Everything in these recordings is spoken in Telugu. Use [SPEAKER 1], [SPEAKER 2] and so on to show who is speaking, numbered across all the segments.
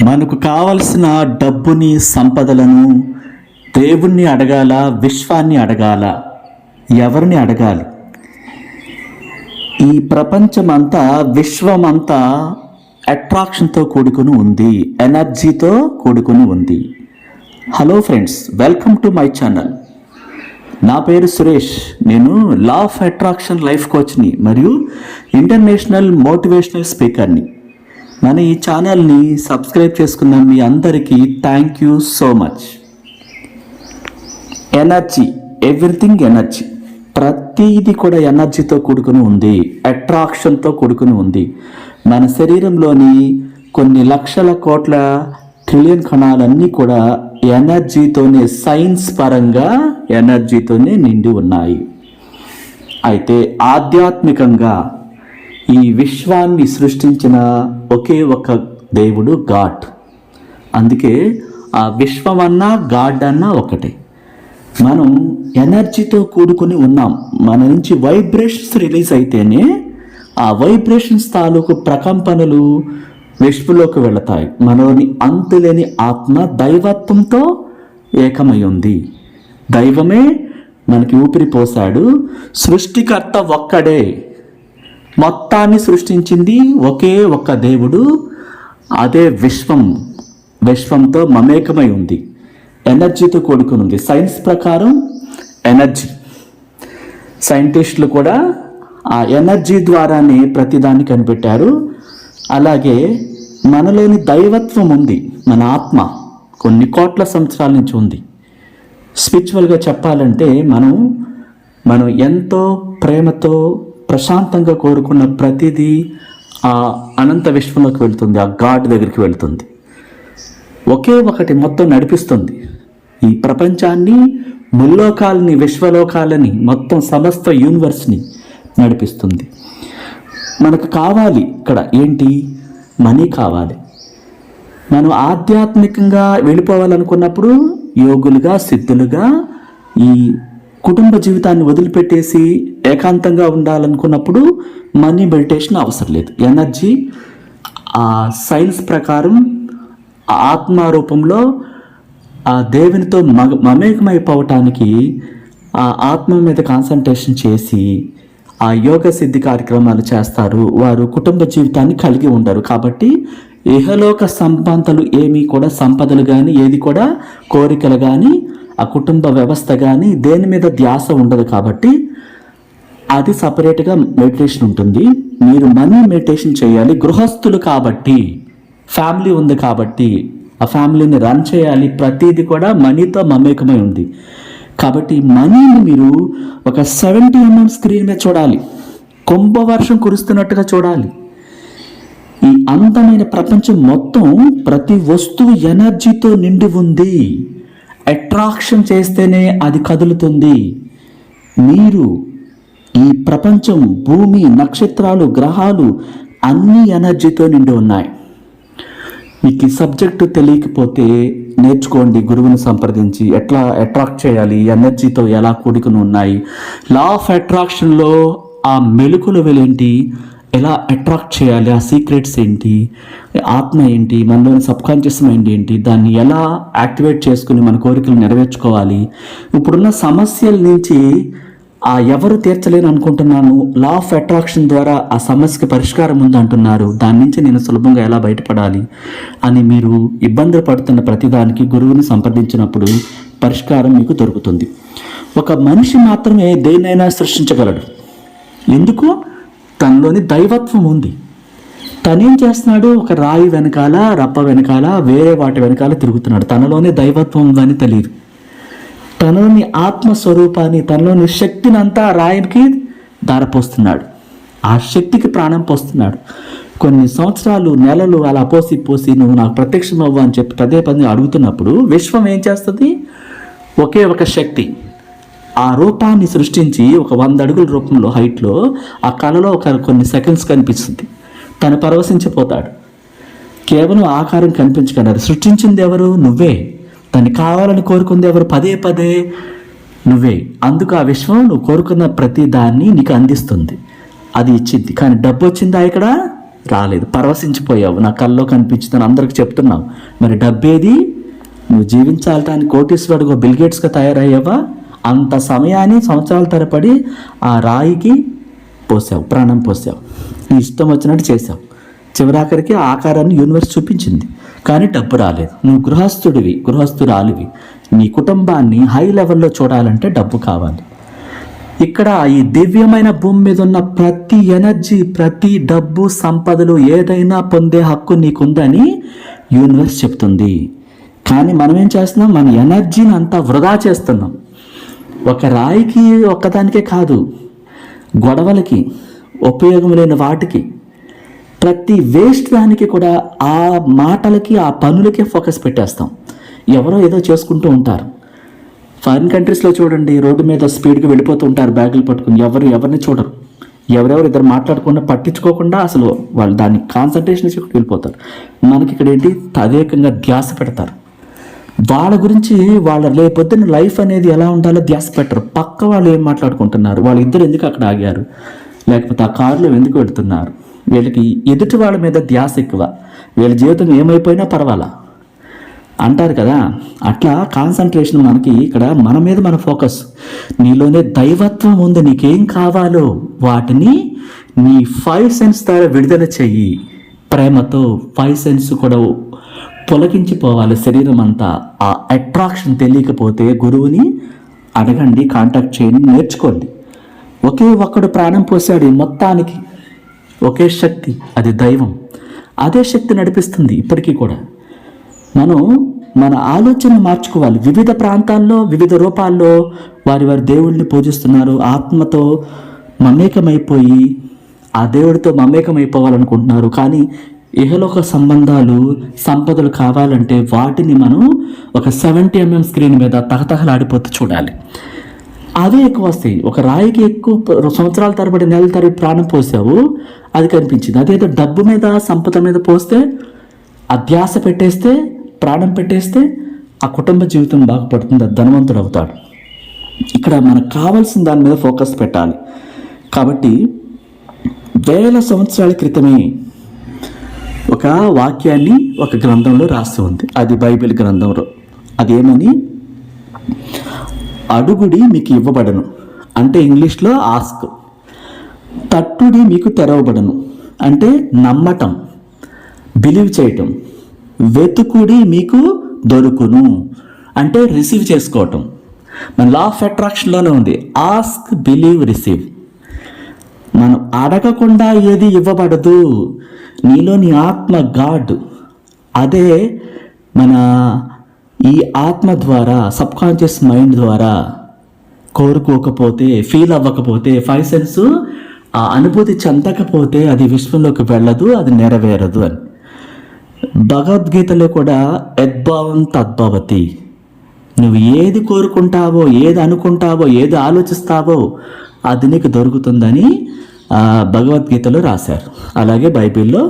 [SPEAKER 1] మనకు కావలసిన డబ్బుని, సంపదలను దేవుణ్ణి అడగాల, విశ్వాన్ని అడగాల, ఎవరిని అడగాలి? ఈ ప్రపంచమంతా, విశ్వమంతా అట్రాక్షన్తో కూడుకుని ఉంది, ఎనర్జీతో కూడుకుని ఉంది. Hello friends, welcome to my channel. నా పేరు సురేష్. నేను లా ఆఫ్ అట్రాక్షన్ లైఫ్ కోచ్ని మరియు ఇంటర్నేషనల్ మోటివేషనల్ స్పీకర్ని. మన ఈ ఛానల్ని సబ్స్క్రైబ్ చేసుకున్న మీ అందరికీ thank you so much. Energy, everything energy. ప్రతిదీ కూడా ఎనర్జీతో కూడుకుని ఉంది, అట్రాక్షన్తో కూడుకుని ఉంది. మన శరీరంలోని కొన్ని లక్షల కోట్ల ట్రిలియన్ కణాలన్నీ కూడా ఎనర్జీతోనే, సైన్స్ పరంగా ఎనర్జీతోనే నిండి ఉన్నాయి. అయితే ఆధ్యాత్మికంగా ఈ విశ్వాన్ని సృష్టించిన ఒకే ఒక దేవుడు గాడ్. అందుకే ఆ విశ్వం అన్నా గాడ్ అన్నా ఒకటే. మనం ఎనర్జీతో కూడుకుని ఉన్నాం. మన నుంచి వైబ్రేషన్స్ రిలీజ్ అయితేనే ఆ వైబ్రేషన్స్ తాలూకు ప్రకంపనలు విశ్వలోకి వెళతాయి. మనలోని అంతులేని ఆత్మ దైవత్వంతో ఏకమై ఉంది. దైవమే మనకి ఊపిరి పోశాడు. సృష్టికర్త ఒక్కడే. మొత్తాన్ని సృష్టించింది ఒకే ఒక్క దేవుడు. అదే విశ్వంతో మమేకమై ఉంది, ఎనర్జీతో కూడుకుని ఉంది. సైన్స్ ప్రకారం ఎనర్జీ, సైంటిస్టులు కూడా ఆ ఎనర్జీ ద్వారానే ప్రతిదాన్ని కనిపెట్టారు. అలాగే మనలోని దైవత్వం ఉంది. మన ఆత్మ కొన్ని కోట్ల సంవత్సరాల నుంచి ఉంది. స్పిరిచువల్గా చెప్పాలంటే మనం ఎంతో ప్రేమతో ప్రశాంతంగా కోరుకున్న ప్రతిదీ ఆ అనంత విశ్వంలోకి వెళుతుంది, ఆ గాడ్ దగ్గరికి వెళుతుంది. ఒకే ఒకటి మొత్తం నడిపిస్తుంది ఈ ప్రపంచాన్ని, ముల్లోకాలని, విశ్వలోకాలని, మొత్తం సమస్త యూనివర్స్ని నడిపిస్తుంది. మనకు కావాలి ఇక్కడ ఏంటి? మనీ కావాలి. మనం ఆధ్యాత్మికంగా వెళ్ళిపోవాలనుకున్నప్పుడు, యోగులుగా, సిద్ధులుగా ఈ కుటుంబ జీవితాన్ని వదిలిపెట్టేసి ఏకాంతంగా ఉండాలనుకున్నప్పుడు మనీ, మెడిటేషన్ అవసరం లేదు. ఎనర్జీ ఆ సైన్స్ ప్రకారం ఆత్మారూపంలో ఆ దేవునితో మమేకమైపోవటానికి ఆ ఆత్మ మీద కాన్సన్ట్రేషన్ చేసి ఆ యోగ సిద్ధి కార్యక్రమాలు చేస్తారు. వారు కుటుంబ జీవితాన్ని కలిగి ఉండరు. కాబట్టి ఇహలోక సంపదలు ఏమీ కూడా, సంపదలు కానీ ఏది కూడా, కోరికలు కానీ, ఆ కుటుంబ వ్యవస్థ కానీ దేని మీద ధ్యాస ఉండదు. కాబట్టి అది సపరేట్గా మెడిటేషన్ ఉంటుంది. మీరు మనీ మెడిటేషన్ చేయాలి. గృహస్థులు కాబట్టి, ఫ్యామిలీ ఉంది కాబట్టి ఆ ఫ్యామిలీని రన్ చేయాలి. ప్రతిదీ కూడా మనీతో మమేకమై ఉంది. కాబట్టి మనీని మీరు ఒక 70 mm స్క్రీన్ మీద చూడాలి. కుంభవర్షం కురుస్తున్నట్టుగా చూడాలి. ఈ అందమైన ప్రపంచం మొత్తం ప్రతి వస్తువు ఎనర్జీతో నిండి ఉంది. అట్రాక్షన్ చేస్తేనే అది కదులుతుంది. మీరు, ఈ ప్రపంచం, భూమి, నక్షత్రాలు, గ్రహాలు అన్నీ ఎనర్జీతో నిండి ఉన్నాయి. మీకు ఈ సబ్జెక్టు తెలియకపోతే నేర్చుకోండి. గురువుని సంప్రదించి ఎట్లా అట్రాక్ట్ చేయాలి, ఎనర్జీతో ఎలా కూడుకుని ఉన్నాయి, లా ఆఫ్ అట్రాక్షన్లో ఆ మెలకువలు ఏంటి, ఎలా అట్రాక్ట్ చేయాలి, ఆ సీక్రెట్స్ ఏంటి, ఆత్మ ఏంటి, మనలోని సబ్కాన్షియస్ మైండ్ ఏంటి, దాన్ని ఎలా యాక్టివేట్ చేసుకుని మన కోరికలు నెరవేర్చుకోవాలి. ఇప్పుడున్న సమస్యల నుంచి ఎవరు తీర్చలేని అనుకుంటున్నాను, లా ఆఫ్ అట్రాక్షన్ ద్వారా ఆ సమస్యకి పరిష్కారం ఉంది అంటున్నారు. దాని నుంచి నేను సులభంగా ఎలా బయటపడాలి అని మీరు ఇబ్బందులు పడుతున్న ప్రతిదానికి గురువుని సంప్రదించినప్పుడు పరిష్కారం మీకు దొరుకుతుంది. ఒక మనిషి మాత్రమే దేన్నైనా సృష్టించగలడు. ఎందుకు? తనలోని దైవత్వం ఉంది. తనేం చేస్తున్నాడు? ఒక రాయి వెనకాల, రప్ప వెనకాల, వేరే వాటి వెనకాల తిరుగుతున్నాడు. తనలోనే దైవత్వం ఉందని తెలియదు. తనలోని ఆత్మస్వరూపాన్ని, తనలోని శక్తిని అంతా రాయికి ధారపోస్తున్నాడు. ఆ శక్తికి ప్రాణం పోస్తున్నాడు. కొన్ని సంవత్సరాలు, నెలలు అలా పోసి నువ్వు నాకు ప్రత్యక్షం అవ్వు అని చెప్పి పదే అడుగుతున్నప్పుడు విశ్వం ఏం చేస్తుంది? ఒకే ఒక శక్తి ఆ రూపాన్ని సృష్టించి ఒక 100 అడుగుల రూపంలో, హైట్లో, ఆ కళలో కొన్ని సెకండ్స్ కనిపిస్తుంది. తను పరవశించిపోతాడు. కేవలం ఆకారం కనిపించగలరు. సృష్టించింది ఎవరు? నువ్వే. తను కావాలని కోరుకుంది ఎవరు? పదే నువ్వే. అందుకు ఆ విశ్వం నువ్వు కోరుకున్న ప్రతి దాన్ని నీకు అందిస్తుంది. అది ఇచ్చింది. కానీ డబ్బు వచ్చిందా ఇక్కడ? రాలేదు. పరవశించిపోయావు, నా కల్లో కనిపించుతాను అందరికి చెప్తున్నావు. మరి డబ్బేది? నువ్వు జీవించాలని కోటీశ్వరుడుగా బిల్గేట్స్గా తయారయ్యావా? అంత సమయాన్ని సంవత్సరాల తరబడి ఆ రాయికి పోసావు, ప్రాణం పోసావు, నీ ఇష్టం వచ్చినట్టు చేసావు. చివరాఖరికి ఆ ఆకారాన్ని యూనివర్స్ చూపించింది, కానీ డబ్బు రాలేదు. నువ్వు గృహస్థురాలివి. నీ కుటుంబాన్ని హై లెవెల్లో చూడాలంటే డబ్బు కావాలి. ఇక్కడ ఈ దివ్యమైన భూమి మీద ఉన్న ప్రతి ఎనర్జీ, ప్రతి డబ్బు, సంపదలు ఏదైనా పొందే హక్కు నీకుందని యూనివర్స్ చెప్తుంది. కానీ మనం ఏం చేస్తున్నాం? మన ఎనర్జీని అంతా వృధా చేస్తున్నాం. ఒక రాయికి ఒక్కదానికే కాదు, గొడవలకి, ఉపయోగం లేని వాటికి, ప్రతి వేస్ట్ దానికి కూడా ఆ మాటలకి, ఆ పనులకే ఫోకస్ పెట్టేస్తాం. ఎవరో ఏదో చేసుకుంటూ ఉంటారు. ఫారిన్ కంట్రీస్లో చూడండి, రోడ్డు మీద స్పీడ్గా వెళ్ళిపోతూ ఉంటారు బ్యాగులు పట్టుకుని. ఎవరిని చూడరు. ఎవరెవరు ఇద్దరు మాట్లాడకుండా, పట్టించుకోకుండా అసలు వాళ్ళు దాన్ని కాన్సన్ట్రేషన్ ఇచ్చి వెళ్ళిపోతారు. మనకి ఇక్కడ ఏంటి? తదేకంగా ధ్యాస పెడతారు. వాళ్ళ గురించి, వాళ్ళ రేపొద్దున లైఫ్ అనేది ఎలా ఉండాలో ధ్యాస పెట్టరు. పక్క వాళ్ళు ఏం మాట్లాడుకుంటున్నారు, వాళ్ళిద్దరు ఎందుకు అక్కడ ఆగారు, లేకపోతే ఆ కారులో ఎందుకు వెళుతున్నారు, వీళ్ళకి ఎదుటి వాళ్ళ మీద ధ్యాస ఎక్కువ. వీళ్ళ జీవితం ఏమైపోయినా పర్వాలా అంటారు కదా. అట్లా కాన్సన్ట్రేషన్ మనకి ఇక్కడ మన మీద మన ఫోకస్. నీలోనే దైవత్వం ఉంది, నీకేం కావాలో వాటిని నీ 5 సెన్స్ ద్వారా విడుదల చెయ్యి. ప్రేమతో 5 సెన్స్ కూడా పొలకించిపోవాలి శరీరం అంతా. ఆ అట్రాక్షన్ తెలియకపోతే గురువుని అడగండి, కాంటాక్ట్ చేయండి, నేర్చుకోండి. ఒకే ఒక్కడు ప్రాణం పోసాడు మొత్తానికి, ఒకే శక్తి, అది దైవం. అదే శక్తి నడిపిస్తుంది ఇప్పటికీ కూడా. మనం మన ఆలోచన మార్చుకోవాలి. వివిధ ప్రాంతాల్లో, వివిధ రూపాల్లో వారి దేవుళ్ళని పూజిస్తున్నారు. ఆత్మతో మమేకమైపోయి ఆ దేవుడితో మమేకమైపోవాలనుకుంటున్నారు. కానీ ఇహలోక సంబంధాలు, సంపదలు కావాలంటే వాటిని మనం ఒక 70 mm స్క్రీన్ మీద తహతహలాడిపోతూ చూడాలి. అవే ఎక్కువ వస్తాయి. ఒక రాయికి ఎక్కువ సంవత్సరాల తరబడి, నెలల తరబడి ప్రాణం పోసావు, అది కనిపించింది. అదేదో డబ్బు మీద, సంపద మీద పోస్తే, అధ్యాస పెట్టేస్తే, ప్రాణం పెట్టేస్తే ఆ కుటుంబ జీవితం బాగుపడుతుంది, ధనవంతుడు అవుతాడు. ఇక్కడ మనకు కావాల్సిన దాని మీద ఫోకస్ పెట్టాలి. కాబట్టి వేల సంవత్సరాల క్రితమే ఒక వాక్యాన్ని ఒక గ్రంథంలో రాస్తూ ఉంది. అది బైబిల్ గ్రంథంలో. అదేమని? అడుగుడి మీకు ఇవ్వబడను, అంటే ఇంగ్లీష్లో ఆస్క్. తట్టుడి మీకు తెరవబడను, అంటే నమ్మటం, బిలీవ్ చేయటం. వెతుకుడి మీకు దొరుకును, అంటే రిసీవ్ చేసుకోవటం. మన లా ఆఫ్ అట్రాక్షన్లోనే ఉంది, ఆస్క్, బిలీవ్, రిసీవ్. మనం అడగకుండా ఏది ఇవ్వబడదు. నీలో నీ ఆత్మ గాడ్, అదే మన ఈ ఆత్మ ద్వారా, సబ్కాన్షియస్ మైండ్ ద్వారా కోరుకోకపోతే, ఫీల్ అవ్వకపోతే, 5 సెన్స్ ఆ అనుభూతి చెందకపోతే అది విశ్వంలోకి వెళ్ళదు, అది నెరవేరదు అని. భగవద్గీతలో కూడా యద్భావం తద్భవతి. నువ్వు ఏది కోరుకుంటావో, ఏది అనుకుంటావో, ఏది ఆలోచిస్తావో అది నీకు దొరుకుతుందని భగవద్గీతలో రాశారు. అలాగే బైబిల్లో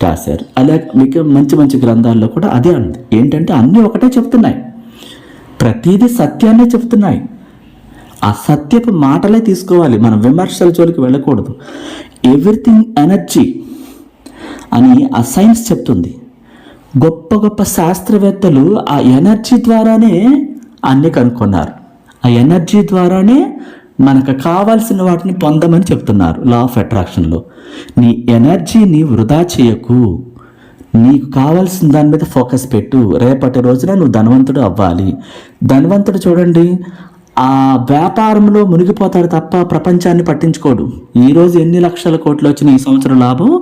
[SPEAKER 1] రాశారు. అలాగే మీకు మంచి మంచి గ్రంథాల్లో కూడా అదే ఉంది. ఏంటంటే అన్నీ ఒకటే చెప్తున్నాయి, ప్రతిదీ సత్యాన్నే చెప్తున్నాయి. ఆ సత్యపు మాటలే తీసుకోవాలి, మనం విమర్శల జోలికి వెళ్ళకూడదు. ఎవ్రీథింగ్ ఎనర్జీ అని ఆ సైన్స్ చెప్తుంది. గొప్ప గొప్ప శాస్త్రవేత్తలు ఆ ఎనర్జీ ద్వారానే అన్నీ కనుక్కున్నారు. ఆ ఎనర్జీ ద్వారానే మనకు కావాల్సిన వాటిని పొందమని చెప్తున్నారు లా ఆఫ్ అట్రాక్షన్లో. నీ ఎనర్జీని వృధా చేయకు, నీకు కావాల్సిన దాని మీద ఫోకస్ పెట్టు. రేపటి రోజున నువ్వు ధనవంతుడు అవ్వాలి. ధనవంతుడు చూడండి, ఆ వ్యాపారంలో మునిగిపోతాడు తప్ప ప్రపంచాన్ని పట్టించుకోడు. ఈరోజు ఎన్ని లక్షల కోట్లు వచ్చిన ఈ సంవత్సరం లాభం,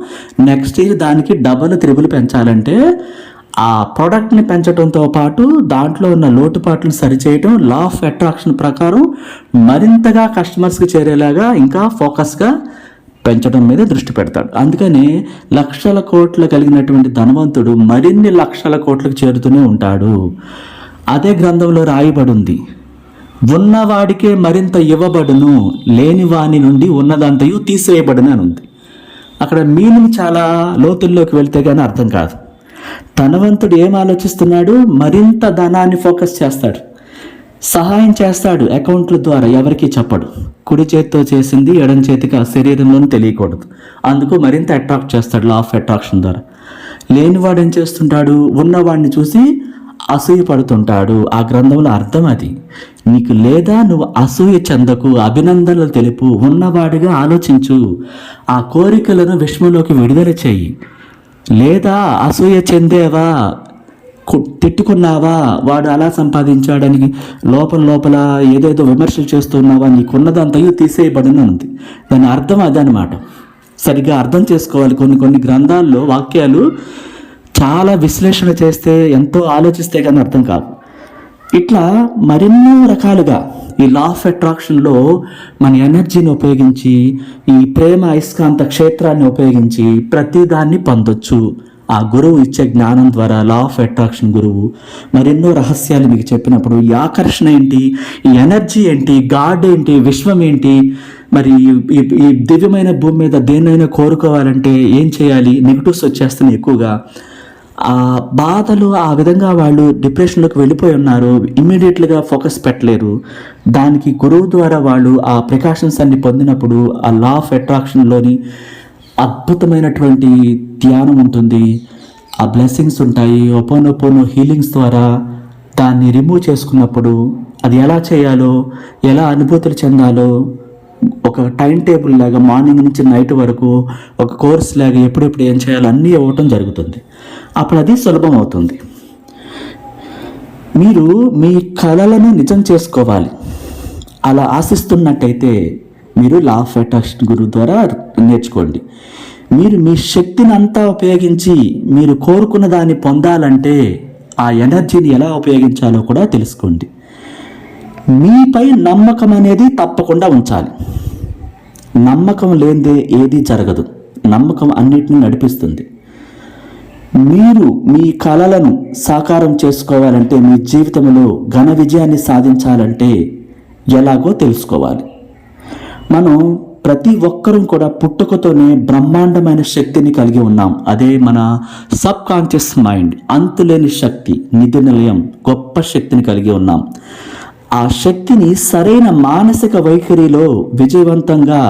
[SPEAKER 1] నెక్స్ట్ ఇయర్ దానికి డబల్, త్రిబుల్ పెంచాలంటే ఆ ప్రోడక్ట్ని పెంచడంతో పాటు దాంట్లో ఉన్న లోటుపాట్లను సరిచేయడం, లా ఆఫ్ అట్రాక్షన్ ప్రకారం మరింతగా కస్టమర్స్కి చేరేలాగా ఇంకా ఫోకస్గా పెంచడం మీద దృష్టి పెడతాడు. అందుకని లక్షల కోట్లు కలిగినటువంటి ధనవంతుడు మరిన్ని లక్షల కోట్లకు చేరుతూనే ఉంటాడు. అదే గ్రంథంలో రాయబడి ఉంది, ఉన్నవాడికే మరింత ఇవ్వబడును, లేని వాని నుండి ఉన్నదంతయు తీసివేయబడును అని ఉంది. అక్కడ మీనింగ్ చాలా లోతుల్లోకి వెళ్తే కానీ అర్థం కాదు. ధనవంతుడు ఏం ఆలోచిస్తున్నాడు? మరింత ధనాన్ని ఫోకస్ చేస్తాడు. సహాయం చేస్తాడు అకౌంట్ల ద్వారా, ఎవరికి చెప్పడు. కుడి చేతితో చేసింది ఎడం చేతికి ఆ శరీరంలోనూ తెలియకూడదు. అందుకు మరింత అట్రాక్ట్ చేస్తాడు లా ఆఫ్ అట్రాక్షన్ ద్వారా. లేనివాడు ఏం చేస్తుంటాడు, ఉన్నవాడిని చూసి అసూయ పడుతుంటాడు. ఆ గ్రంథంలో అర్థం అది. నీకు లేదా నువ్వు అసూయ చెందకు, అభినందనలు తెలుపు, ఉన్నవాడిగా ఆలోచించు, ఆ కోరికలను విశ్వంలోకి విడుదల చెయ్యి. లేదా అసూయ చెందేవా, తిట్టుకున్నావా, వాడు అలా సంపాదించాడని లోపల ఏదేదో విమర్శలు చేస్తున్నావా, నీకున్నదంతయు తీసేయబడిన ఉంది. దాని అర్థం అదనమాట. సరిగ్గా అర్థం చేసుకోవాలి. కొన్ని గ్రంథాల్లో వాక్యాలు చాలా విశ్లేషణ చేస్తే, ఎంతో ఆలోచిస్తే కానీ అర్థం కాదు. ఇట్లా మరెన్నో రకాలుగా ఈ లా ఆఫ్ అట్రాక్షన్లో మన ఎనర్జీని ఉపయోగించి, ఈ ప్రేమ అయస్కాంత క్షేత్రాన్ని ఉపయోగించి ప్రతిదాన్ని పొందొచ్చు. ఆ గురువు ఇచ్చే జ్ఞానం ద్వారా, లా ఆఫ్ అట్రాక్షన్ గురువు మరెన్నో రహస్యాలు మీకు చెప్పినప్పుడు, ఈ ఆకర్షణ ఏంటి, ఈ ఎనర్జీ ఏంటి, గాడ్ ఏంటి, విశ్వం ఏంటి, మరి ఈ దివ్యమైన భూమి మీద దేన్నైనా కోరుకోవాలంటే ఏం చేయాలి, నెగిటివ్స్ వచ్చేస్తున్నాయి ఎక్కువగా, ఆ బాధలు, ఆ విధంగా వాళ్ళు డిప్రెషన్లోకి వెళ్ళిపోయి ఉన్నారు, ఇమ్మీడియట్గా ఫోకస్ పెట్టలేరు. దానికి గురువు ద్వారా వాళ్ళు ఆ ప్రికాషన్స్ అన్ని పొందినప్పుడు ఆ లా ఆఫ్ అట్రాక్షన్లోని అద్భుతమైనటువంటి ధ్యానం ఉంటుంది, ఆ బ్లెస్సింగ్స్ ఉంటాయి. ఒపోనొపోనో హీలింగ్స్ ద్వారా దాన్ని రిమూవ్ చేసుకున్నప్పుడు అది ఎలా చేయాలో, ఎలా అనుభూతులు చెందాలో, ఒక టైం టేబుల్ లాగా మార్నింగ్ నుంచి నైట్ వరకు ఒక కోర్స్ లాగా ఎప్పుడెప్పుడు ఏం చేయాలో అన్నీ ఇవ్వటం జరుగుతుంది. అప్పుడు అది సులభం అవుతుంది. మీరు మీ కలలను నిజం చేసుకోవాలి. అలా ఆశిస్తున్నట్టయితే మీరు లా ఆఫ్ అట్రాక్షన్ గురువు ద్వారా నేర్చుకోండి. మీరు మీ శక్తిని అంతా ఉపయోగించి మీరు కోరుకున్న దాన్ని పొందాలంటే ఆ ఎనర్జీని ఎలా ఉపయోగించాలో కూడా తెలుసుకోండి. మీపై నమ్మకం అనేది తప్పకుండా ఉంచాలి. నమ్మకం లేనిదే ఏది జరగదు. నమ్మకం అన్నిటిని నడిపిస్తుంది. మీరు మీ కలలను సాకారం చేసుకోవాలంటే, మీ జీవితంలో ఘన విజయాన్ని సాధించాలంటే ఎలాగో తెలుసుకోవాలి. మనం ప్రతి ఒక్కరూ కూడా పుట్టుకతోనే బ్రహ్మాండమైన శక్తిని కలిగి ఉన్నాం. అదే మన సబ్ కాన్షియస్ మైండ్, అంతులేని శక్తి, నిధి నిలయం, గొప్ప శక్తిని కలిగి ఉన్నాం. ఆ శక్తిని సరైన మానసిక వైఖరిలో విజయవంతంగా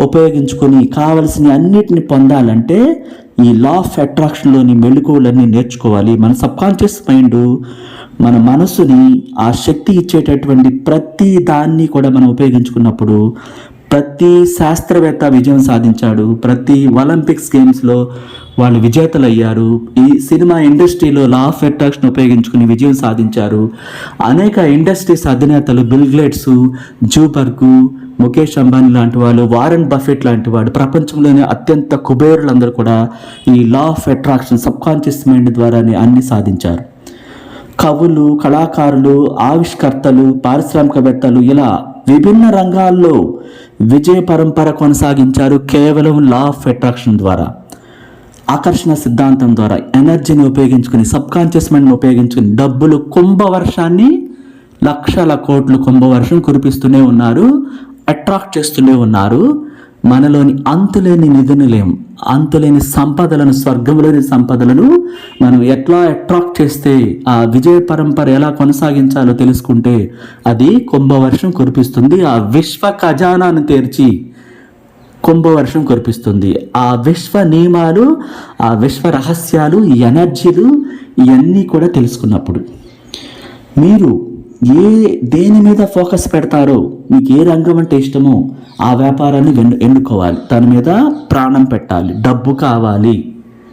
[SPEAKER 1] ఉపయోగించుకొని కావలసిన అన్నిటిని పొందాలంటే ఈ లా ఆఫ్ అట్రాక్షన్లోని మెళుకువలన్నీ నేర్చుకోవాలి. మన సబ్కాన్షియస్ మైండ్, మన మనసుని ఆ శక్తి ఇచ్చేటటువంటి ప్రతి దాన్ని కూడా మనం ఉపయోగించుకున్నప్పుడు ప్రతి శాస్త్రవేత్త విజయం సాధించాడు. ప్రతి ఒలింపిక్స్ గేమ్స్లో వాళ్ళు విజేతలు అయ్యారు. ఈ సినిమా ఇండస్ట్రీలో లా ఆఫ్ అట్రాక్షన్ ఉపయోగించుకుని విజయం సాధించారు. అనేక ఇండస్ట్రీస్ అధినేతలు, Bill Gates, Zuckerberg, Mukesh Ambani లాంటి వాళ్ళు, వారెన్ బఫెట్ లాంటి వాడు, ప్రపంచంలోనే అత్యంత కుబేరులందరూ కూడా ఈ law of attraction subconscious mind ద్వారానే అన్ని సాధించారు. కవులు, కళాకారులు, ఆవిష్కర్తలు, పారిశ్రామికవేత్తలు ఇలా విభిన్న రంగాల్లో విజయ పరంపర కొనసాగించారు కేవలం లా ఆఫ్ అట్రాక్షన్ ద్వారా. ఆకర్షణ సిద్ధాంతం ద్వారా ఎనర్జీని ఉపయోగించుకుని, సబ్కాన్షియస్ మైండ్ని ఉపయోగించుకుని డబ్బులు కుంభవర్షాన్ని, లక్షల కోట్లు కుంభవర్షం కురిపిస్తూనే ఉన్నారు, అట్రాక్ట్ చేస్తూనే ఉన్నారు. మనలోని అంతులేని నిధునిలేం, అంతులేని సంపదలను, స్వర్గంలోని సంపదలను మనం ఎట్లా అట్రాక్ట్ చేస్తే, ఆ విజయ పరంపర ఎలా కొనసాగించాలో తెలుసుకుంటే అది కుంభవర్షం కురిపిస్తుంది. ఆ విశ్వ ఖజానాను తెరిచి కుంభవర్షం కురిపిస్తుంది. ఆ విశ్వ నియమాలు, ఆ విశ్వ రహస్యాలు, ఈ ఎనర్జీలు ఇవన్నీ కూడా తెలుసుకున్నప్పుడు మీరు దేని మీద ఫోకస్ పెడతారో, మీకు ఏ రంగం అంటే ఇష్టమో ఆ వ్యాపారాన్ని ఎన్నుకోవాలి. దాని మీద ప్రాణం పెట్టాలి. డబ్బు కావాలి.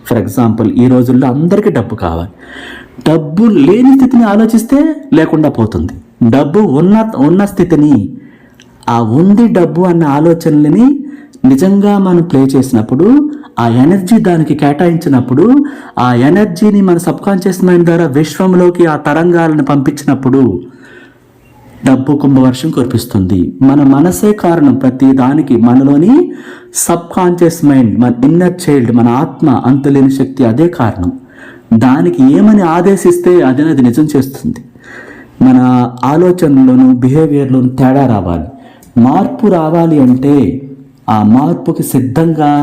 [SPEAKER 1] ఫర్ ఎగ్జాంపుల్, ఈ రోజుల్లో అందరికీ డబ్బు కావాలి. డబ్బు లేని స్థితిని ఆలోచిస్తే లేకుండా పోతుంది. డబ్బు ఉన్న స్థితిని, ఆ ఉంది డబ్బు అన్న ఆలోచనలని నిజంగా మనం ప్లే చేసినప్పుడు, ఆ ఎనర్జీ దానికి కేటాయించినప్పుడు, ఆ ఎనర్జీని మన సబ్కాన్షియస్ మైండ్ ద్వారా విశ్వంలోకి ఆ తరంగాలను పంపించినప్పుడు డబ్బు కుంభవర్షం కురిపిస్తుంది. మన మనసే కారణం ప్రతి దానికి. మనలోని సబ్కాన్షియస్ మైండ్, మన ఇన్నర్ చైల్డ్, మన ఆత్మ, అంతులేని శక్తి అదే కారణం. దానికి ఏమని ఆదేశిస్తే అది నిజం చేస్తుంది. మన ఆలోచనలోను, బిహేవియర్లోను తేడా రావాలి, మార్పు రావాలి. అంటే ఆ మార్పుకి సిద్ధంగా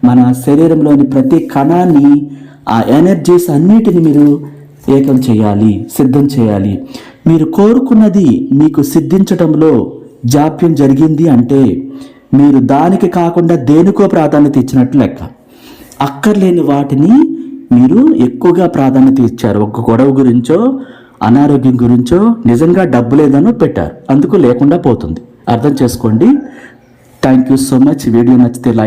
[SPEAKER 1] మన శరీరంలోని ప్రతి కణాన్ని, ఆ ఎనర్జీస్ అన్నిటిని మీరు ఏకం చేయాలి, సిద్ధం చేయాలి. మీరు కోరుకున్నది మీకు సిద్ధించటంలో జాప్యం జరిగింది అంటే మీరు దానికి కాకుండా దేనికో ప్రాధాన్యత ఇచ్చినట్లు లెక్క. అక్కర్లేని వాటిని మీరు ఎక్కువగా ప్రాధాన్యత ఇచ్చారు. ఒక గొడవ గురించో అనారోగ్యం గురించో నిజంగా డబ్బు లేదనో పెట్టారు, అందుకు లేకుండా పోతుంది. అర్థం చేసుకోండి. Thank you so much. Video నచ్చితే లైక్